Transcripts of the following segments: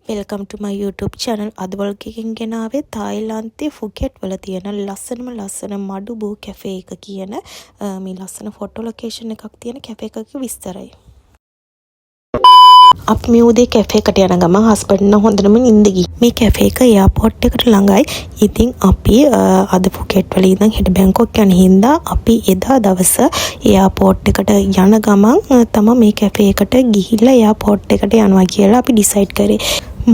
Welcome to my YouTube channel. අද වලකින් ගෙනාවේ තායිලන්තයේ ෆුකෙට් වල තියෙන ලස්සන මඩුබු කැෆේ එක කියන මේ ලස්සන ෆොටෝ ලොකේෂන් එකක් තියෙන කැෆේ එකක විස්තරයි. අපි මේ උදේ කැෆේ එකට යන ගමන් හස්බන්ඩ් නම් හොඳටම නිින්ද ගිහින් මේ කැෆේ එක එයාපෝට් එකට ළඟයි. ඉතින් අපි අද ෆුකෙට් වල ඉඳන් හෙට බැංකොක් යන හින්දා අපි එදා දවස එයාපෝට් එකට යන ගමන් තමයි මේ කැෆේ එකට ගිහිල්ලා එයාපෝට් එකට යනවා කියලා අපි ඩිසයිඩ් කරේ.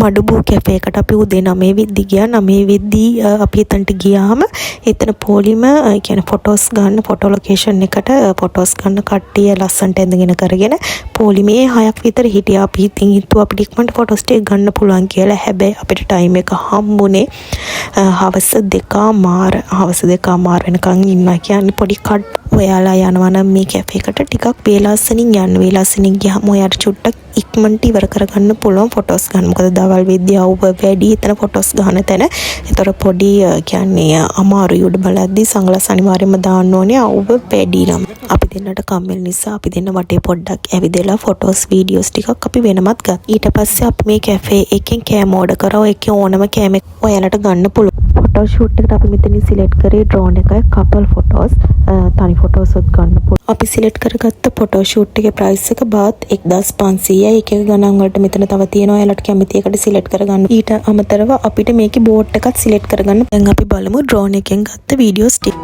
මඩුබු කැෆේ එකට අපි උදේ 9 වෙද්දි ගියා. 9 වෙද්දි අපි එතනට ගියාම එතන පොලිම කියන්නේ ෆොටෝස් ගන්න ෆොටෝ ලොකේෂන් එකට ෆොටෝස් ගන්න කට්ටිය ලස්සන්ට ඇඳගෙන කරගෙන පොලිමේ 6ක් විතර හිටියා. අපි ඉතින් හිතුවා අපිට ඉක්මනට ෆොටෝස් ටික ගන්න පුළුවන් කියලා. හැබැයි අපිට ටයිම් එක හම්බුනේ හවස 2:00 වෙනකන් ඉන්නවා. කියන්නේ පොඩි කට් ඔයාලා යනවා නම් මේ කැෆේ එකට ටිකක් වේලාසනින් යන්න. වේලාසනින් ගියාම ඔයාලට චුට්ටක් ඉක්මනට ඉවර කරගන්න පුළුවන් ෆොටෝස් ගන්න. මොකද දවල් වෙද්දී අවුව වැඩි එතන ෆොටෝස් ගන්න තැන. ඒතර පොඩි කියන්නේ අමාරුයි උඩ බලද්දී සංග්ලාස් අනිවාර්යයෙන්ම දාන්න ඕනේ අවුව වැඩි නම්. අපි දෙන්නට කම්මැලි නිසා අපි දෙන්න වටේ පොඩ්ඩක් ඇවිදලා ෆොටෝස් වීඩියෝස් ටිකක් අපි වෙනමත් ගත්තා. ඊට පස්සේ අපි මේ කැෆේ එකෙන් කෑම ඕඩර් කරා. ඒකේ ඕනම කෑම ඔයාලට ගන්න පුළුවන්. ෆොටෝ ෂූට් එකට අපි මෙතනින් සිලෙක්ට් කරේ ඩ්‍රෝන් එකයි කපල් ෆොටෝස්. තනි ෆොටෝස් උත් ගන්න පුළුවන්. අපි සිලෙක්ට් කරගත්ත ෆොටෝ ෂූට් එකේ ප්‍රයිස් එක බාත් 1500යි. ඒක ගණන් වලට මෙතන තව තියෙනවා. ඔයාලට කැමති එකට සිලෙක්ට් කරගන්න. ඊට අමතරව අපිට මේකේ බෝට් එකත් සිලෙක්ට් කරගන්න. දැන් අපි බලමු ඩ්‍රෝන් එකෙන් ගත්ත වීඩියෝස් ටික.